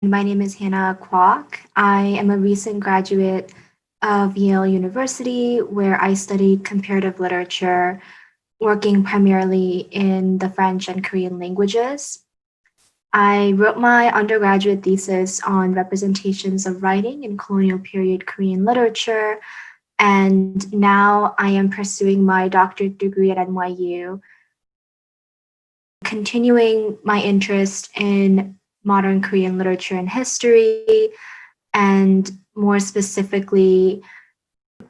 My name is Hannah Kwok. I am a recent graduate of Yale University, where I studied comparative literature, working primarily in the French and Korean languages. I wrote my undergraduate thesis on representations of writing in colonial period Korean literature, and now I am pursuing my doctorate degree at NYU, continuing my interest in modern Korean literature and history, and more specifically,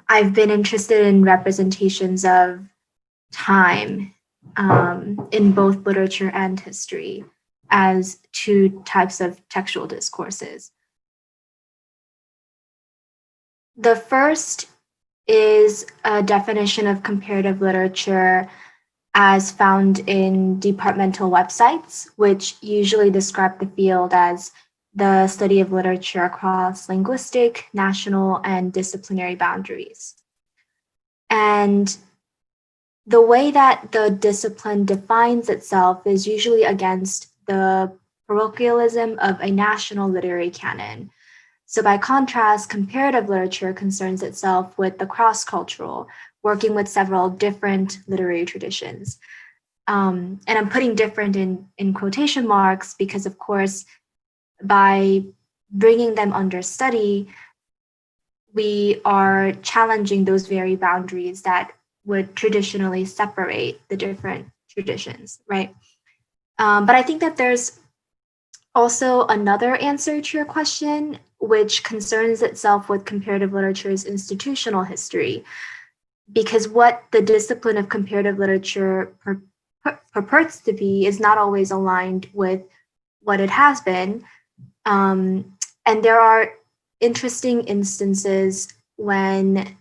I've been interested in representations of time in both literature and history as two types of textual discourses. The first is a definition of comparative literature as found in departmental websites, which usually describe the field as the study of literature across linguistic, national, and disciplinary boundaries. And the way that the discipline defines itself is usually against the parochialism of a national literary canon. So, by contrast, comparative literature concerns itself with the cross cultural, working with several different literary traditions. And I'm putting different in quotation marks because, of course, by bringing them under study, we are challenging those very boundaries that would traditionally separate the different traditions, right? But I think that there's also another answer to your question, which concerns itself with comparative literature's institutional history, because what the discipline of comparative literature purports to be is not always aligned with what it has been. And there are interesting instances when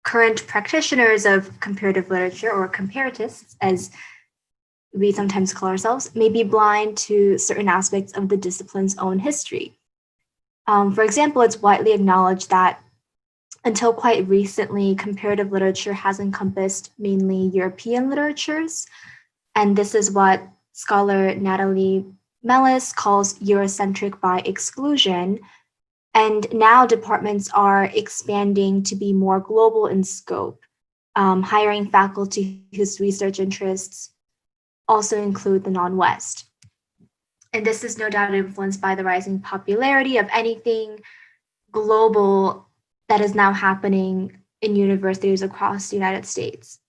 current practitioners of comparative literature, or comparatists, as we sometimes call ourselves, may be blind to certain aspects of the discipline's own history. For example, it's widely acknowledged that until quite recently, comparative literature has encompassed mainly European literatures. And this is what scholar Natalie Mellis calls Eurocentric by exclusion. And now departments are expanding to be more global in scope, hiring faculty whose research interests also include the non-West. And this is no doubt influenced by the rising popularity of anything global that is now happening in universities across the United States.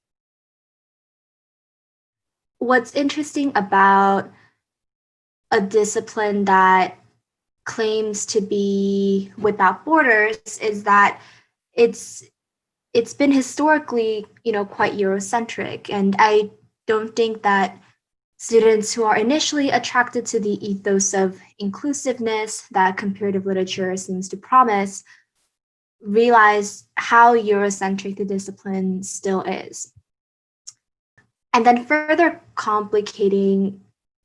What's interesting about a discipline that claims to be without borders is that it's been historically, quite Eurocentric, and I don't think that students who are initially attracted to the ethos of inclusiveness that comparative literature seems to promise realize how Eurocentric the discipline still is. And then further complicating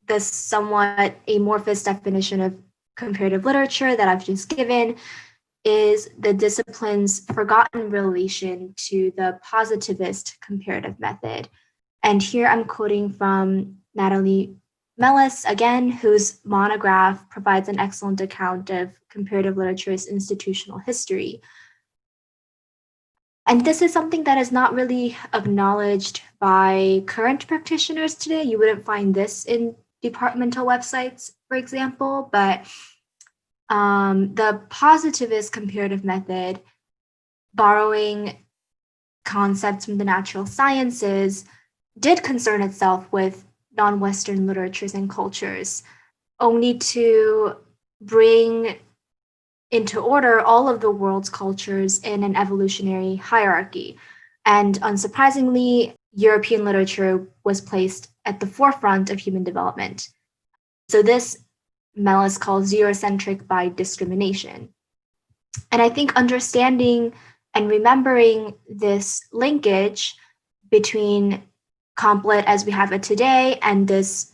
the somewhat amorphous definition of comparative literature that I've just given is the discipline's forgotten relation to the positivist comparative method. And here I'm quoting from Natalie Mellis, again, whose monograph provides an excellent account of comparative literature's institutional history. And this is something that is not really acknowledged by current practitioners today. You wouldn't find this in departmental websites, for example, but the positivist comparative method, borrowing concepts from the natural sciences, did concern itself with non-Western literatures and cultures, only to bring into order all of the world's cultures in an evolutionary hierarchy. And unsurprisingly, European literature was placed at the forefront of human development. So this Mellis calls Eurocentric by discrimination. And I think understanding and remembering this linkage between Complet as we have it today and this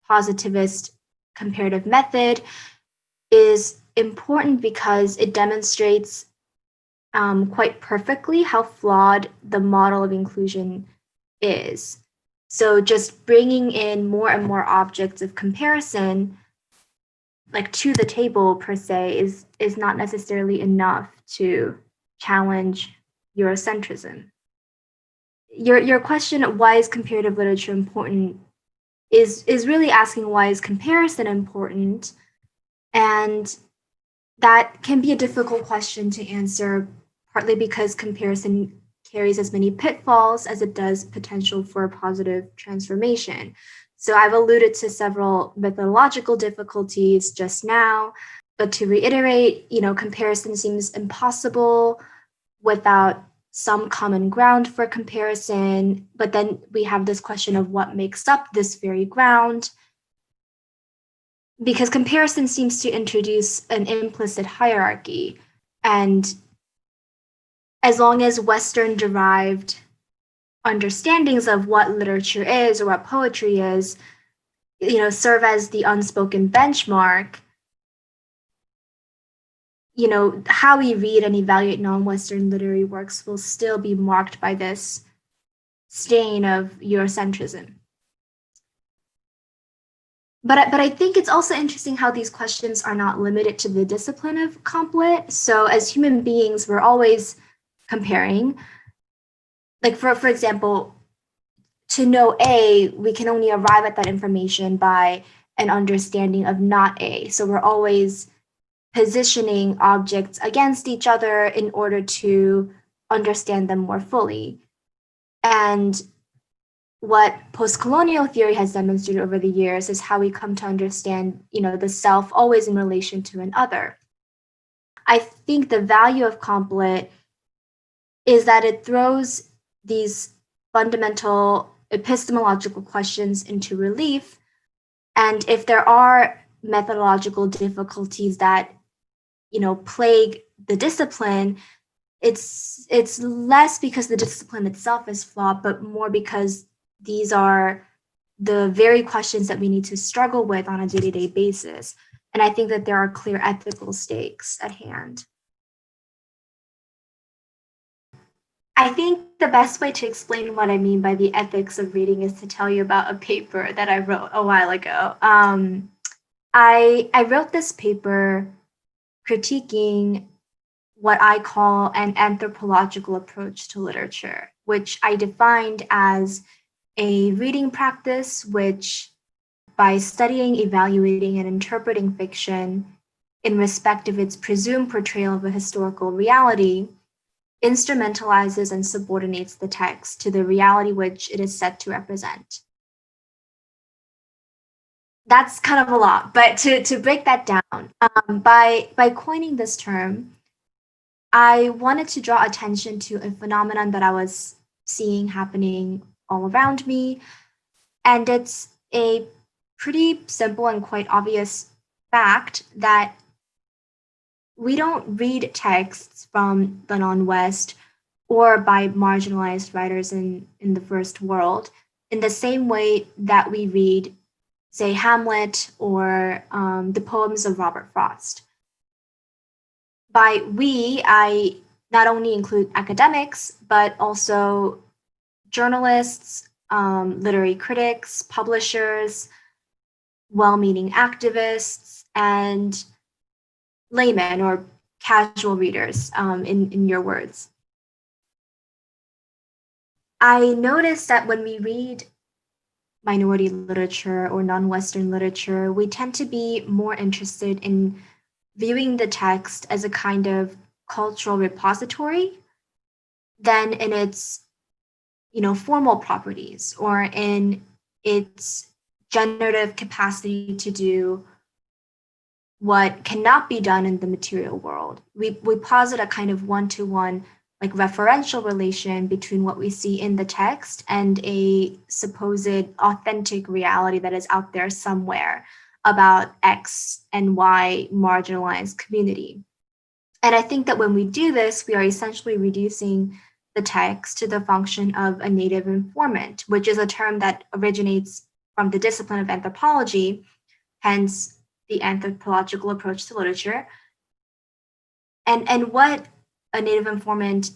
positivist comparative method is important because it demonstrates quite perfectly how flawed the model of inclusion is. So just bringing in more and more objects of comparison like to the table per se is not necessarily enough to challenge Eurocentrism. Your question, why is comparative literature important, is really asking why is comparison important, and that can be a difficult question to answer, partly because comparison carries as many pitfalls as it does potential for positive transformation. So I've alluded to several methodological difficulties just now, but to reiterate, comparison seems impossible without some common ground for comparison. But then we have this question of what makes up this very ground, because comparison seems to introduce an implicit hierarchy. And as long as Western derived understandings of what literature is or what poetry is, serve as the unspoken benchmark, how we read and evaluate non-Western literary works will still be marked by this stain of Eurocentrism. But I think it's also interesting how these questions are not limited to the discipline of comp lit. So as human beings, we're always comparing. Like for example, to know A, we can only arrive at that information by an understanding of not A. So we're always positioning objects against each other in order to understand them more fully. And what post-colonial theory has demonstrated over the years is how we come to understand, the self always in relation to an other. I think the value of comp lit is that it throws these fundamental epistemological questions into relief. And if there are methodological difficulties that, plague the discipline, it's less because the discipline itself is flawed, but more because these are the very questions that we need to struggle with on a day-to-day basis. And I think that there are clear ethical stakes at hand. I think the best way to explain what I mean by the ethics of reading is to tell you about a paper that I wrote a while ago. I wrote this paper critiquing what I call an anthropological approach to literature, which I defined as a reading practice which, by studying, evaluating, and interpreting fiction in respect of its presumed portrayal of a historical reality, instrumentalizes and subordinates the text to the reality which it is set to represent. That's kind of a lot, but to break that down, by coining this term, I wanted to draw attention to a phenomenon that I was seeing happening all around me. And it's a pretty simple and quite obvious fact that we don't read texts from the non-West or by marginalized writers in the first world in the same way that we read, say, Hamlet or the poems of Robert Frost. By we, I not only include academics, but also journalists, literary critics, publishers, well-meaning activists, and laymen or casual readers, in your words. I noticed that when we read minority literature or non-Western literature, we tend to be more interested in viewing the text as a kind of cultural repository than in its, formal properties or in its generative capacity to do what cannot be done in the material world. We posit a kind of one-to-one, like referential relation between what we see in the text and a supposed authentic reality that is out there somewhere about X and Y marginalized community. And I think that when we do this, we are essentially reducing the text to the function of a native informant, which is a term that originates from the discipline of anthropology, hence the anthropological approach to literature. And what a native informant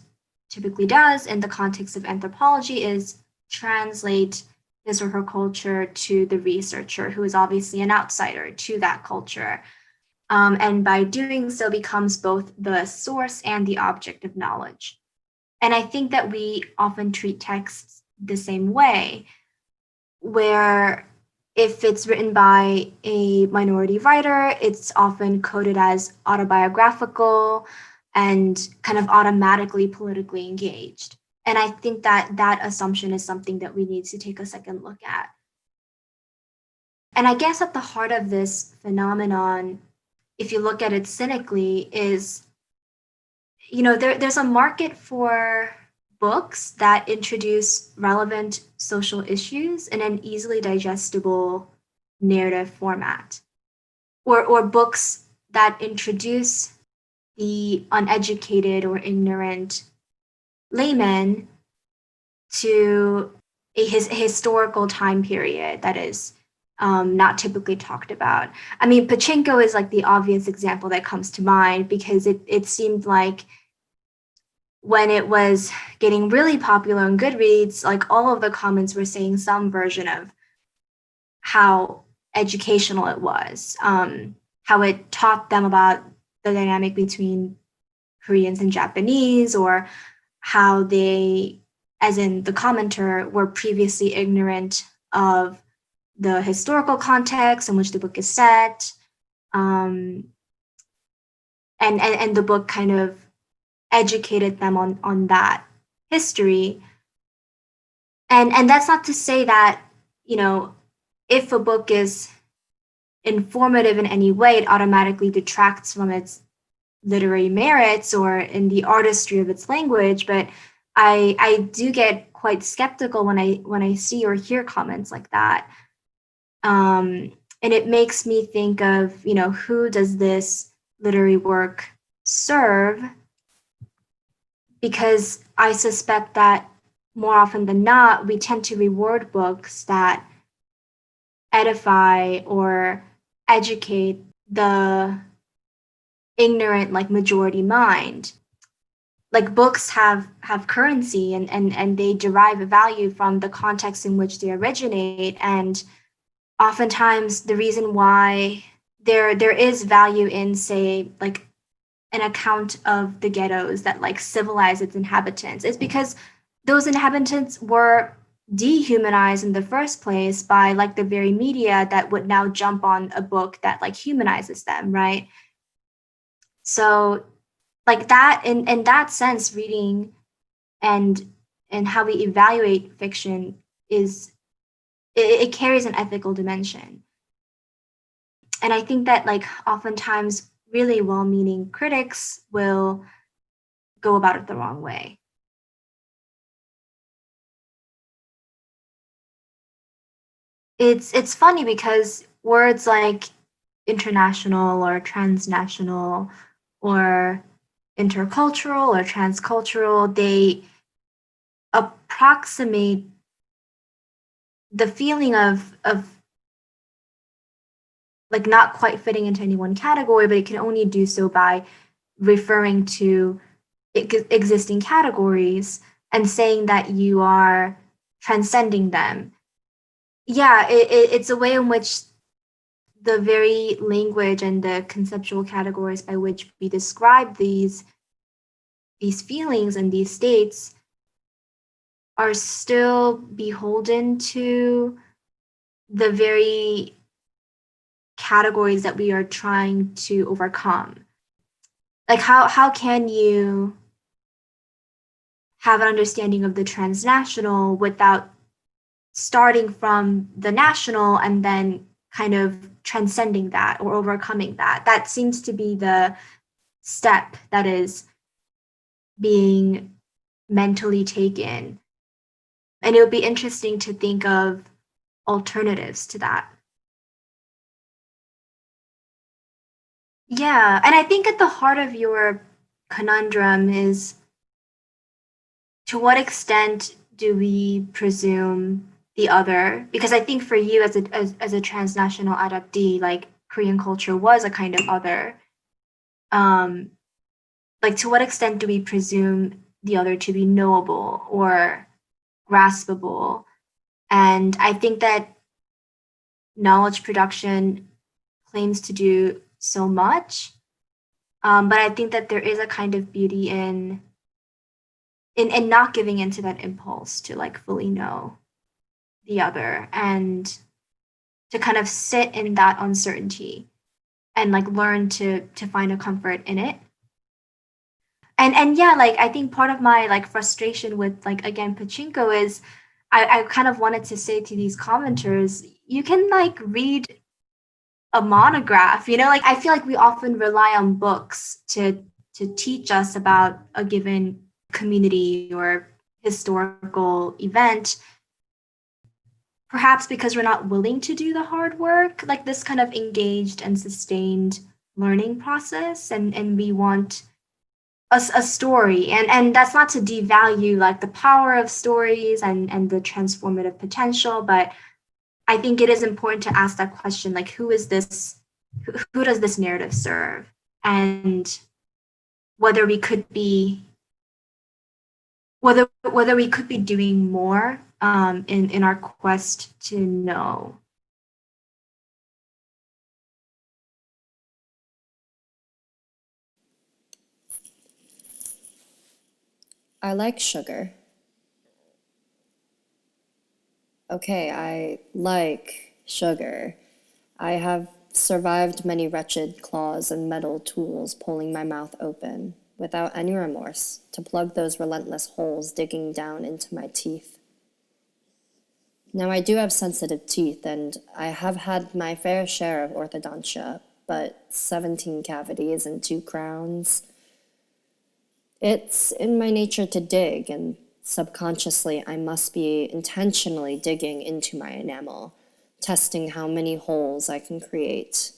typically does in the context of anthropology is translate his or her culture to the researcher, who is obviously an outsider to that culture. and by doing so becomes both the source and the object of knowledge. And I think that we often treat texts the same way, where if it's written by a minority writer, it's often coded as autobiographical and kind of automatically politically engaged. And I think that that assumption is something that we need to take a second look at. And I guess at the heart of this phenomenon, if you look at it cynically, is there's a market for books that introduce relevant social issues in an easily digestible narrative format, or books that introduce the uneducated or ignorant layman to a historical time period that is not typically talked about. I mean, Pachinko is like the obvious example that comes to mind because it seemed like when it was getting really popular on Goodreads, like all of the comments were saying some version of how educational it was, how it taught them about the dynamic between Koreans and Japanese, or how they, as in the commenter, were previously ignorant of the historical context in which the book is set. And the book kind of educated them on that history. And that's not to say that, if a book is informative in any way, it automatically detracts from its literary merits or in the artistry of its language. But I do get quite skeptical when I see or hear comments like that. And it makes me think of, who does this literary work serve? Because I suspect that more often than not, we tend to reward books that edify or educate the ignorant, like majority mind. Like books have currency, and they derive a value from the context in which they originate. And oftentimes the reason why there is value in, say, like an account of the ghettos that like civilize its inhabitants is because those inhabitants were dehumanized in the first place by like the very media that would now jump on a book that like humanizes them, right? So like that, in that sense, reading and how we evaluate fiction is, it carries an ethical dimension. And I think that like oftentimes really well-meaning critics will go about it the wrong way. It's funny because words like international or transnational or intercultural or transcultural, they approximate the feeling of like not quite fitting into any one category, but it can only do so by referring to existing categories and saying that you are transcending them. Yeah, it's a way in which the very language and the conceptual categories by which we describe these feelings and these states are still beholden to the very categories that we are trying to overcome. Like how can you have an understanding of the transnational without starting from the national and then kind of transcending that or overcoming that? That seems to be the step that is being mentally taken. And it would be interesting to think of alternatives to that. Yeah, and I think at the heart of your conundrum is, to what extent do we presume the other? Because I think for you as a transnational adoptee, like Korean culture was a kind of other. Um, like to what extent do we presume the other to be knowable or graspable? And I think that knowledge production claims to do so much. But I think that there is a kind of beauty in not giving into that impulse to like fully know the other and to kind of sit in that uncertainty and like learn to find a comfort in it. And yeah, like I think part of my like frustration with like again pachinko is I kind of wanted to say to these commenters, you can like read a monograph, you know, like I feel like we often rely on books to teach us about a given community or historical event, perhaps because we're not willing to do the hard work, like this kind of engaged and sustained learning process, and we want a story, and that's not to devalue like the power of stories and the transformative potential, but I think it is important to ask that question, like who is this, who does this narrative serve, and whether we could be whether we could be doing more in our quest to know. I like sugar. Okay, I like sugar. I have survived many wretched claws and metal tools pulling my mouth open, without any remorse, to plug those relentless holes digging down into my teeth. Now, I do have sensitive teeth, and I have had my fair share of orthodontia, but 17 cavities and 2 crowns. It's in my nature to dig, and subconsciously I must be intentionally digging into my enamel, testing how many holes I can create.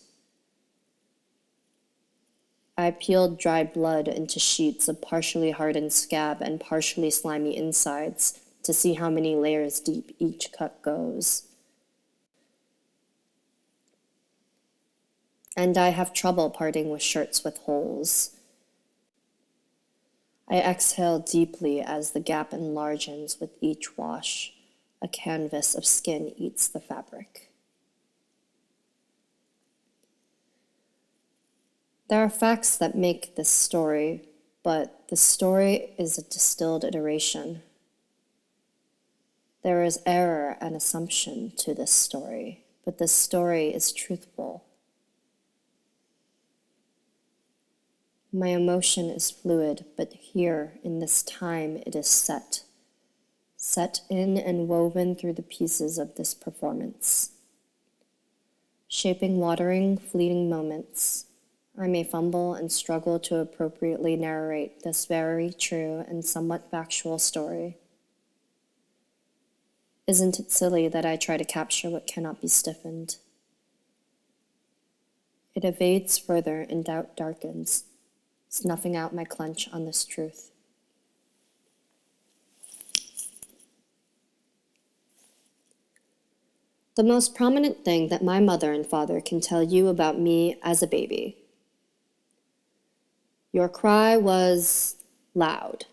I peeled dry blood into sheets of partially hardened scab and partially slimy insides to see how many layers deep each cut goes. And I have trouble parting with shirts with holes. I exhale deeply as the gap enlarges with each wash. A canvas of skin eats the fabric. There are facts that make this story, but the story is a distilled iteration. There is error and assumption to this story, but this story is truthful. My emotion is fluid, but here, in this time, it is set in and woven through the pieces of this performance. Shaping watering, fleeting moments, I may fumble and struggle to appropriately narrate this very true and somewhat factual story. Isn't it silly that I try to capture what cannot be stiffened? It evades further and doubt darkens, snuffing out my clench on this truth. The most prominent thing that my mother and father can tell you about me as a baby. Your cry was loud.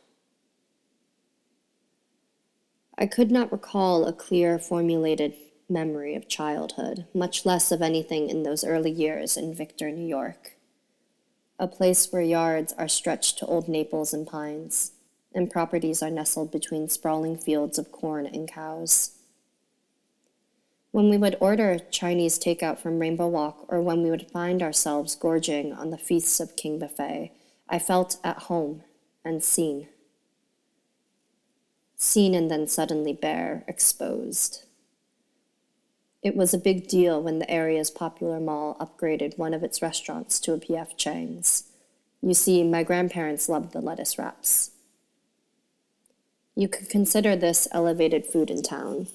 I could not recall a clear, formulated memory of childhood, much less of anything in those early years in Victor, New York, a place where yards are stretched to old maples and pines, and properties are nestled between sprawling fields of corn and cows. When we would order Chinese takeout from Rainbow Walk, or when we would find ourselves gorging on the feasts of King Buffet, I felt at home and seen. Seen and then suddenly bare, exposed. It was a big deal when the area's popular mall upgraded one of its restaurants to a P.F. Chang's. You see, my grandparents loved the lettuce wraps. You could consider this elevated food in town.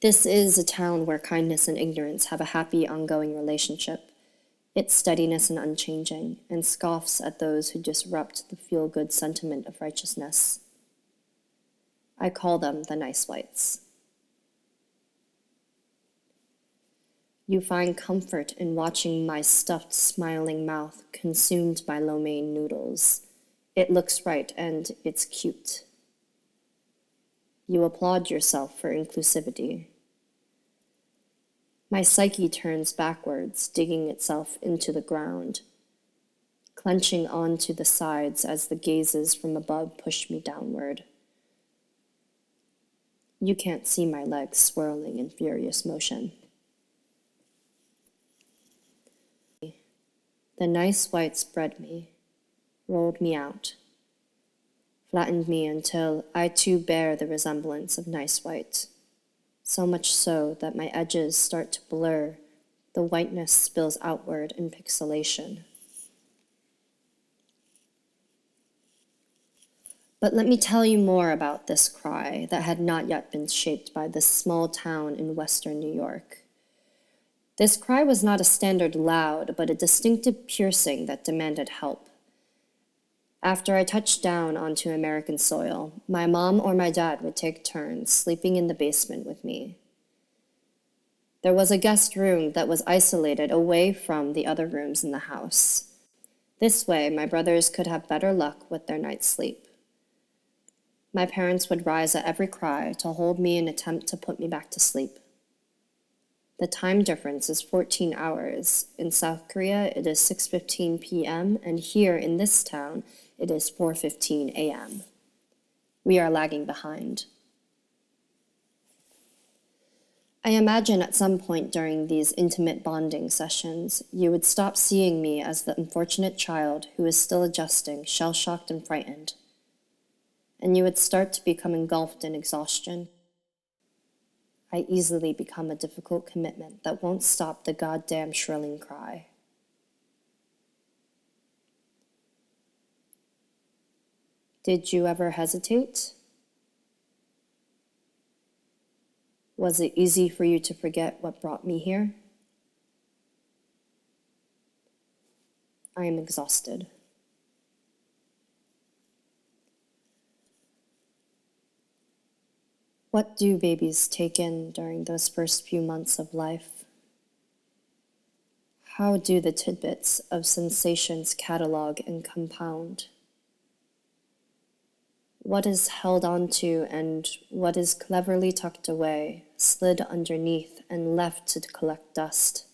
This is a town where kindness and ignorance have a happy, ongoing relationship, its steadiness and unchanging, and scoffs at those who disrupt the feel-good sentiment of righteousness. I call them the nice whites. You find comfort in watching my stuffed, smiling mouth consumed by lo mein noodles. It looks right and it's cute. You applaud yourself for inclusivity. My psyche turns backwards, digging itself into the ground, clenching onto the sides as the gazes from above push me downward. You can't see my legs swirling in furious motion. The nice white spread me, rolled me out, flattened me until I too bear the resemblance of nice white, so much so that my edges start to blur, the whiteness spills outward in pixelation. But let me tell you more about this cry that had not yet been shaped by this small town in western New York. This cry was not a standard loud, but a distinctive piercing that demanded help. After I touched down onto American soil, my mom or my dad would take turns sleeping in the basement with me. There was a guest room that was isolated away from the other rooms in the house. This way, my brothers could have better luck with their night's sleep. My parents would rise at every cry to hold me and attempt to put me back to sleep. The time difference is 14 hours. In South Korea, it is 6:15 p.m., and here in this town, it is 4:15 a.m. We are lagging behind. I imagine at some point during these intimate bonding sessions, you would stop seeing me as the unfortunate child who is still adjusting, shell-shocked and frightened, and you would start to become engulfed in exhaustion. I easily become a difficult commitment that won't stop the goddamn shrilling cry. Did you ever hesitate? Was it easy for you to forget what brought me here? I am exhausted. What do babies take in during those first few months of life? How do the tidbits of sensations catalog and compound? What is held onto and what is cleverly tucked away, slid underneath and left to collect dust,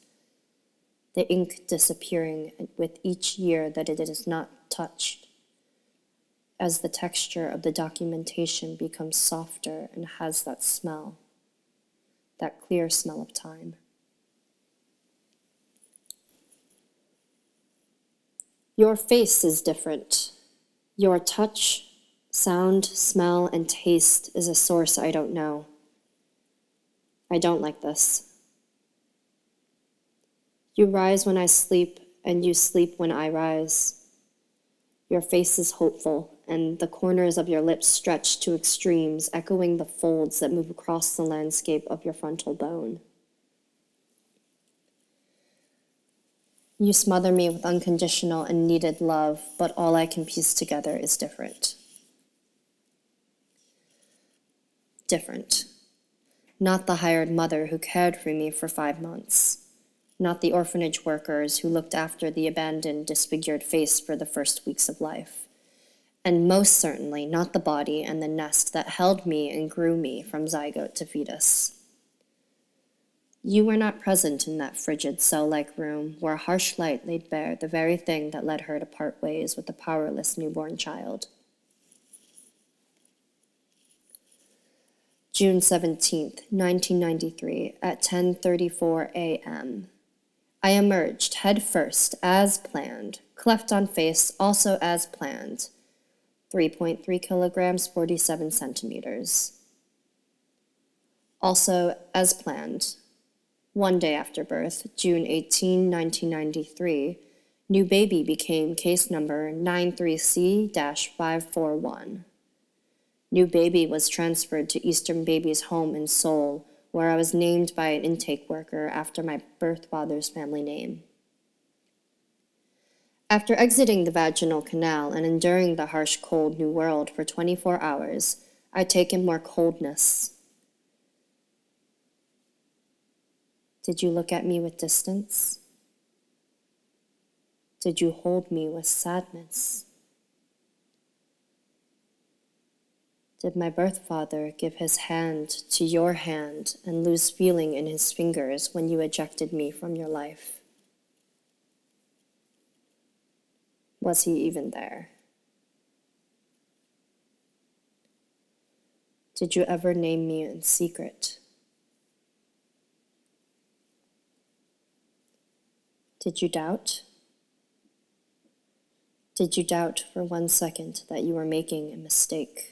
the ink disappearing with each year that it is not touched, as the texture of the documentation becomes softer and has that smell, that clear smell of time. Your face is different. Your touch, sound, smell, and taste is a source I don't know. I don't like this. You rise when I sleep, and you sleep when I rise. Your face is hopeful, and the corners of your lips stretch to extremes, echoing the folds that move across the landscape of your frontal bone. You smother me with unconditional and needed love, but all I can piece together is different. Different. Not the hired mother who cared for me for 5 months. Not the orphanage workers who looked after the abandoned, disfigured face for the first weeks of life. And most certainly not the body and the nest that held me and grew me from zygote to fetus. You were not present in that frigid cell-like room where harsh light laid bare the very thing that led her to part ways with a powerless newborn child. June 17th, 1993, at 10:34 a.m. I emerged head first, as planned, cleft on face, also as planned. 3.3 kilograms, 47 centimeters. Also, as planned, one day after birth, June 18, 1993, new baby became case number 93C-541. New baby was transferred to Eastern Baby's home in Seoul, where I was named by an intake worker after my birth father's family name. After exiting the vaginal canal and enduring the harsh, cold new world for 24 hours, I take in more coldness. Did you look at me with distance? Did you hold me with sadness? Did my birth father give his hand to your hand and lose feeling in his fingers when you ejected me from your life? Was he even there? Did you ever name me in secret? Did you doubt? Did you doubt for 1 second that you were making a mistake?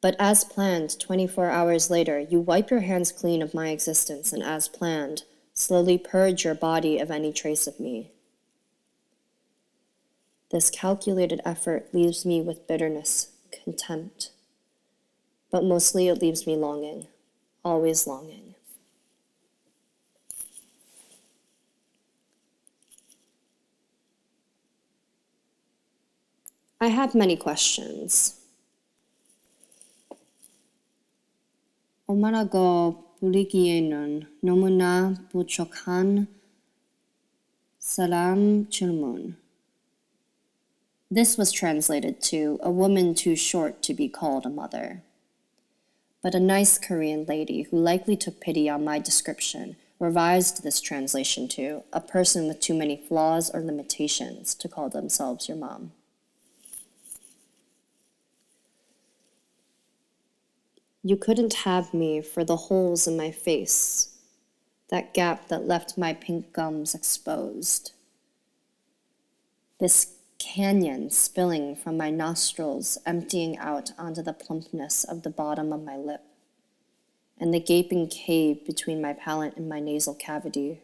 But as planned, 24 hours later, you wipe your hands clean of my existence and as planned, slowly purge your body of any trace of me. This calculated effort leaves me with bitterness, contempt, but mostly it leaves me longing, always longing. I have many questions. 엄마라고 부르기에는 너무나 부족한 사람 질문. This was translated to a woman too short to be called a mother. But a nice Korean lady who likely took pity on my description revised this translation to a person with too many flaws or limitations to call themselves your mom. You couldn't have me for the holes in my face, that gap that left my pink gums exposed. This canyon spilling from my nostrils, emptying out onto the plumpness of the bottom of my lip, and the gaping cave between my palate and my nasal cavity.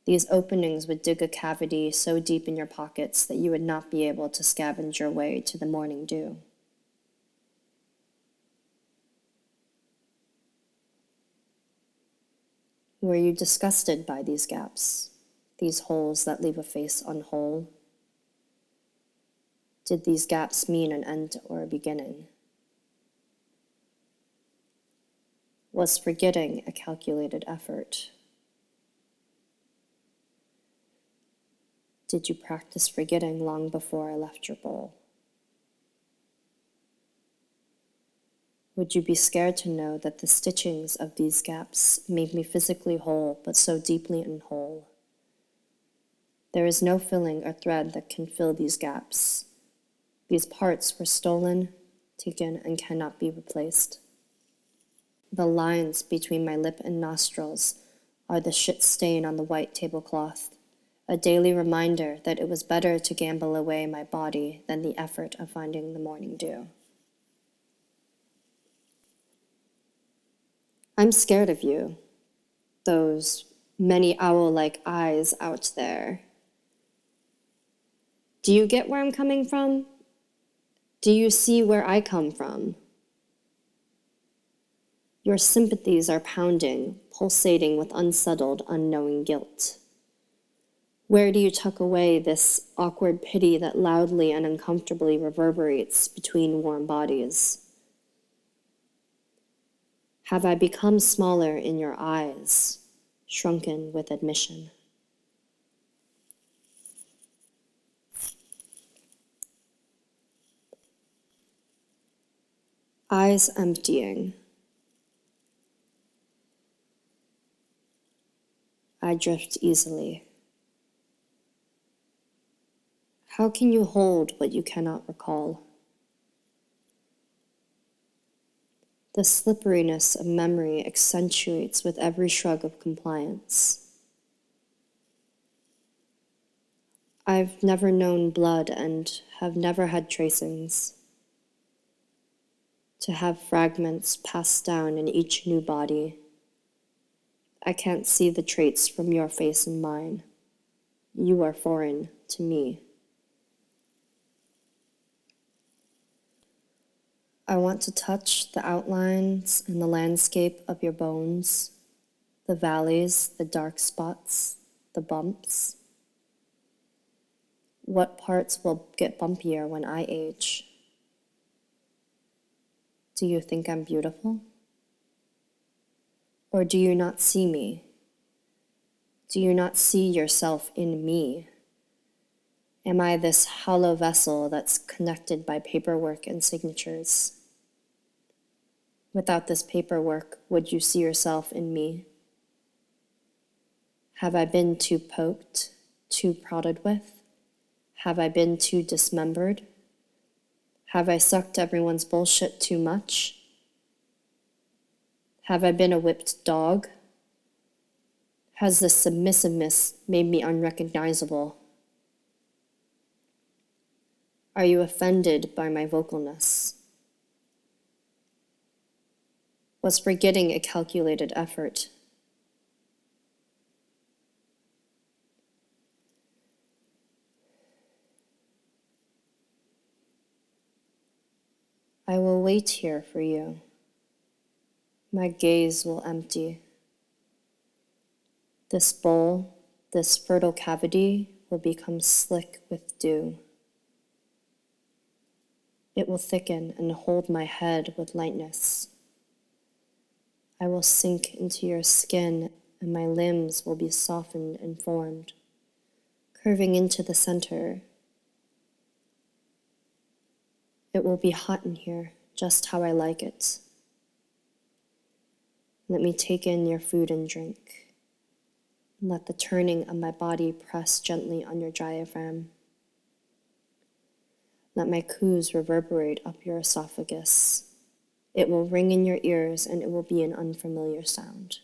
These openings would dig a cavity so deep in your pockets that you would not be able to scavenge your way to the morning dew. Were you disgusted by these gaps, these holes that leave a face unwhole? Did these gaps mean an end or a beginning? Was forgetting a calculated effort? Did you practice forgetting long before I left your bowl? Would you be scared to know that the stitchings of these gaps made me physically whole, but so deeply unwhole? There is no filling or thread that can fill these gaps. These parts were stolen, taken, and cannot be replaced. The lines between my lip and nostrils are the shit stain on the white tablecloth, a daily reminder that it was better to gamble away my body than the effort of finding the morning dew. I'm scared of you, those many owl-like eyes out there. Do you get where I'm coming from? Do you see where I come from? Your sympathies are pounding, pulsating with unsettled, unknowing guilt. Where do you tuck away this awkward pity that loudly and uncomfortably reverberates between warm bodies? Have I become smaller in your eyes, shrunken with admission? Eyes emptying. I drift easily. How can you hold what you cannot recall? The slipperiness of memory accentuates with every shrug of compliance. I've never known blood and have never had tracings. To have fragments passed down in each new body. I can't see the traits from your face and mine. You are foreign to me. I want to touch the outlines and the landscape of your bones, the valleys, the dark spots, the bumps. What parts will get bumpier when I age? Do you think I'm beautiful? Or do you not see me? Do you not see yourself in me? Am I this hollow vessel that's connected by paperwork and signatures? Without this paperwork, would you see yourself in me? Have I been too poked, too prodded with? Have I been too dismembered? Have I sucked everyone's bullshit too much? Have I been a whipped dog? Has this submissiveness made me unrecognizable? Are you offended by my vocalness? Was forgetting a calculated effort? I will wait here for you. My gaze will empty. This bowl, this fertile cavity will become slick with dew. It will thicken and hold my head with lightness. I will sink into your skin and my limbs will be softened and formed, curving into the center. It will be hot in here, just how I like it. Let me take in your food and drink. Let the turning of my body press gently on your diaphragm. Let my coos reverberate up your esophagus. It will ring in your ears and it will be an unfamiliar sound.